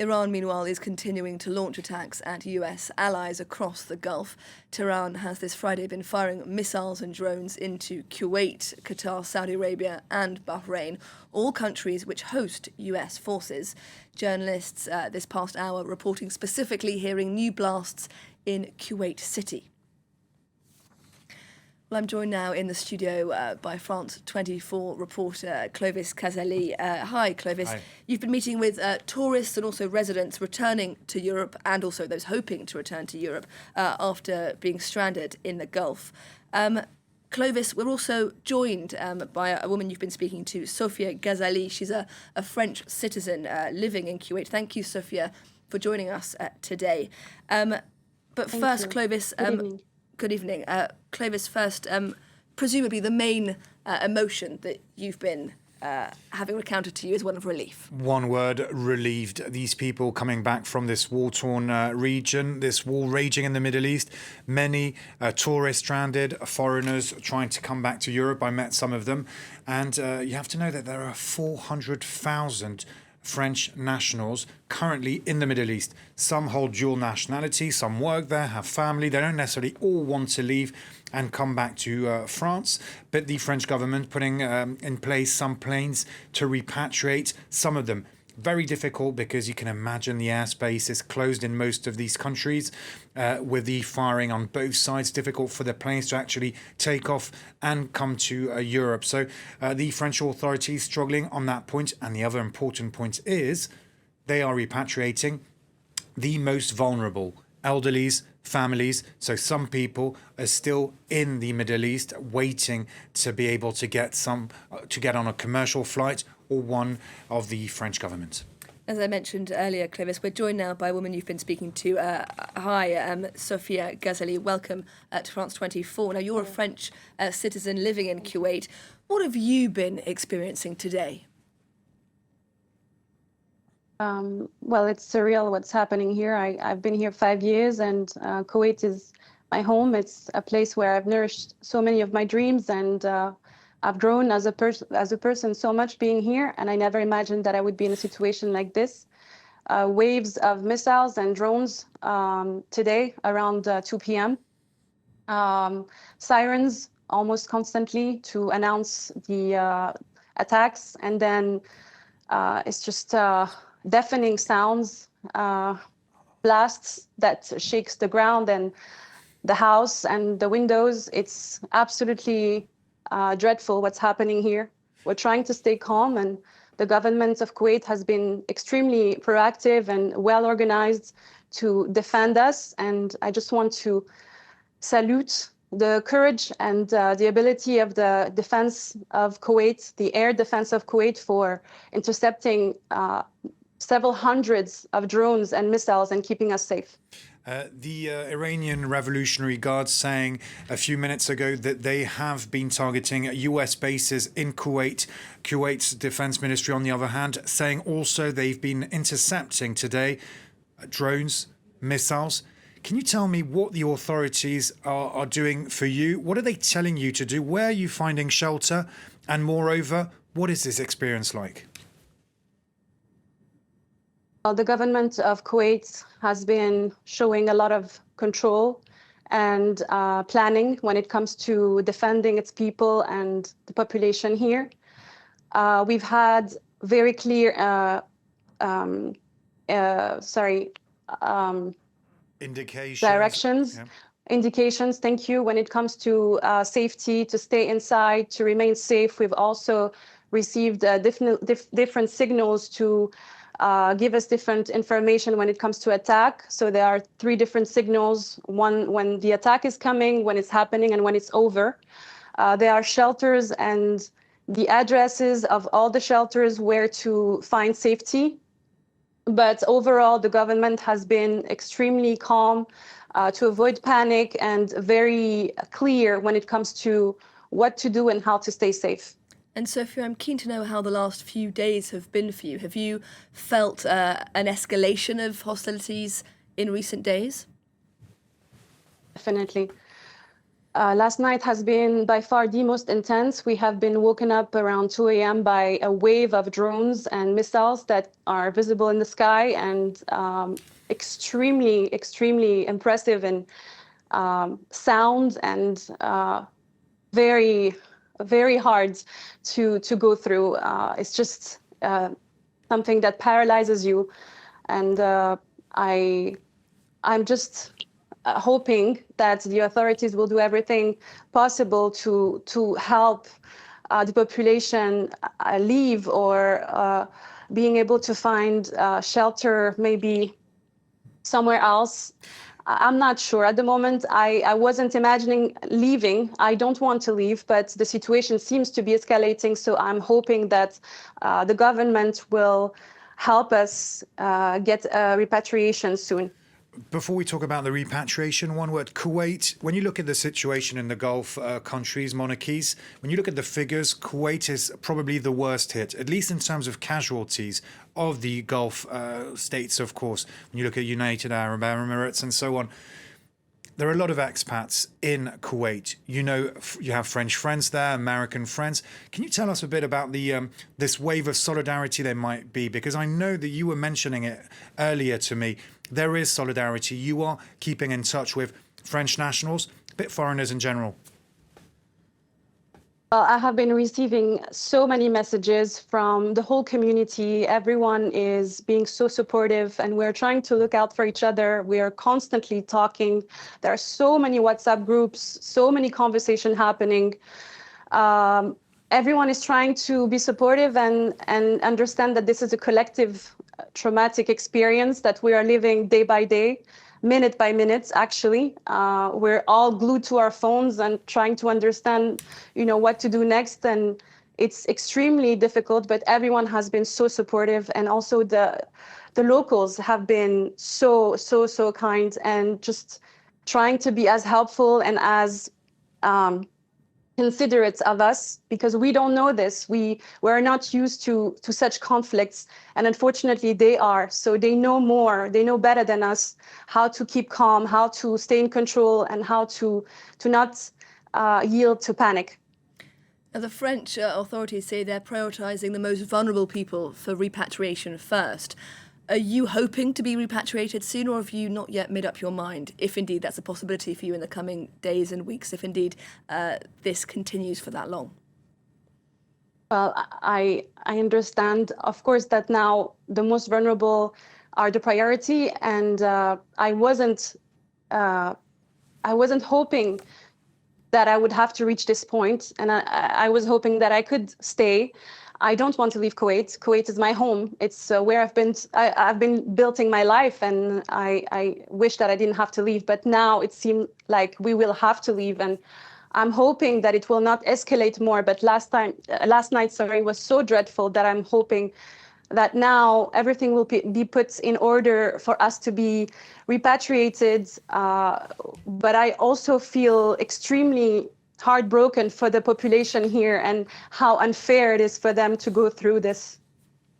Iran, meanwhile, is continuing to launch attacks at US allies across the Gulf. Tehran has this Friday been firing missiles and drones into Kuwait, Qatar, Saudi Arabia and Bahrain, all countries which host US forces. Journalists this past hour reporting specifically hearing new blasts in Kuwait City. Well, I'm joined now in the studio by France 24 reporter Clovis Cazaly. Hi, Clovis. Hi. You've been meeting with tourists and also residents returning to Europe and also those hoping to return to Europe after being stranded in the Gulf. Clovis, we're also joined by a woman you've been speaking to, Saudia Ghazali. She's a French citizen living in Kuwait. Thank you, Saudia, for joining us today. But Thank first, you. Clovis... Good evening. Good evening. Clovis, first, presumably the main emotion that you've been having recounted to you is one of relief. One word, relieved. These people coming back from this war-torn region, this war raging in the Middle East, many tourists stranded, foreigners trying to come back to Europe. I met some of them. And you have to know that there are 400,000 French nationals currently in the Middle East. Some hold dual nationality, some work there, have family. They don't necessarily all want to leave and come back to France, but the French government putting in place some planes to repatriate some of them. Very difficult because you can imagine the airspace is closed in most of these countries with the firing on both sides. Difficult for the planes to actually take off and come to Europe. So the French authorities struggling on that point. And the other important point is they are repatriating the most vulnerable, elderlies, families. So some people are still in the Middle East waiting to be able to get on a commercial flight or one of the French government. As I mentioned earlier, Clovis, we're joined now by a woman you've been speaking to. Hi, Saudia Ghazali. Welcome to France 24. Now, you're a French citizen living in Kuwait. What have you been experiencing today? Well, it's surreal what's happening here. I've been here 5 years, and Kuwait is my home. It's a place where I've nourished so many of my dreams, and I've grown as a person so much being here, and I never imagined that I would be in a situation like this. Waves of missiles and drones today around 2 p.m. Sirens almost constantly to announce the attacks, and then it's just deafening sounds, blasts that shakes the ground and the house and the windows. It's absolutely dreadful what's happening here. We're trying to stay calm, and the government of Kuwait has been extremely proactive and well organized to defend us. And I just want to salute the courage and the ability of the defense of Kuwait, the air defense of Kuwait, for intercepting several hundreds of drones and missiles and keeping us safe. The Iranian Revolutionary Guard saying a few minutes ago that they have been targeting US bases in Kuwait. Kuwait's defense ministry, on the other hand, saying also they've been intercepting today drones, missiles. Can you tell me what the authorities are doing for you? What are they telling you to do? Where are you finding shelter? And moreover, what is this experience like? The government of Kuwait has been showing a lot of control and planning when it comes to defending its people and the population here. We've had very clear directions, indications, thank you, when it comes to safety, to stay inside, to remain safe. We've also received different signals to give us different information when it comes to attack. So there are 3 different signals: one when the attack is coming, when it's happening, and when it's over. There are shelters and the addresses of all the shelters where to find safety. But overall, the government has been extremely calm to avoid panic and very clear when it comes to what to do and how to stay safe. And Sophia, I'm keen to know how the last few days have been for you. Have you felt an escalation of hostilities in recent days? Definitely. Last night has been by far the most intense. We have been woken up around 2 a.m. by a wave of drones and missiles that are visible in the sky, and extremely, extremely impressive in sound, and very, very hard to go through. It's just something that paralyzes you, and I'm just hoping that the authorities will do everything possible to help the population leave, or being able to find shelter maybe somewhere else. I'm not sure. At the moment, I wasn't imagining leaving. I don't want to leave, but the situation seems to be escalating. So I'm hoping that the government will help us get a repatriation soon. Before we talk about the repatriation, one word, Kuwait. When you look at the situation in the Gulf countries, monarchies, when you look at the figures, Kuwait is probably the worst hit, at least in terms of casualties of the Gulf states, of course. When you look at United Arab Emirates and so on, there are a lot of expats in Kuwait. You know, you have French friends there, American friends. Can you tell us a bit about the this wave of solidarity there might be? Because I know that you were mentioning it earlier to me. There is solidarity. You are keeping in touch with French nationals, but foreigners in general. Well, I have been receiving so many messages from the whole community. Everyone is being so supportive, and we're trying to look out for each other. We are constantly talking. There are so many WhatsApp groups, so many conversations happening. Everyone is trying to be supportive and understand that this is a collective traumatic experience that we are living day by day, minute by minute, actually. We're all glued to our phones and trying to understand, what to do next. And it's extremely difficult, but everyone has been so supportive. And also the locals have been so kind, and just trying to be as helpful and as considerate of us, because we don't know this. We're not used to such conflicts, and unfortunately they are. So they know more, they know better than us how to keep calm, how to stay in control, and how to not yield to panic. Now, the French authorities say they're prioritising the most vulnerable people for repatriation first. Are you hoping to be repatriated soon, or have you not yet made up your mind, if indeed that's a possibility for you in the coming days and weeks, if indeed this continues for that long? Well, I understand, of course, that now the most vulnerable are the priority, and I wasn't hoping that I would have to reach this point, and I was hoping that I could stay. I don't want to leave Kuwait. Kuwait is my home. It's where I've been building my life, and I wish that I didn't have to leave. But now it seems like we will have to leave, and I'm hoping that it will not escalate more. But last night, was so dreadful that I'm hoping that now everything will be put in order for us to be repatriated. But I also feel extremely heartbroken for the population here, and how unfair it is for them to go through this.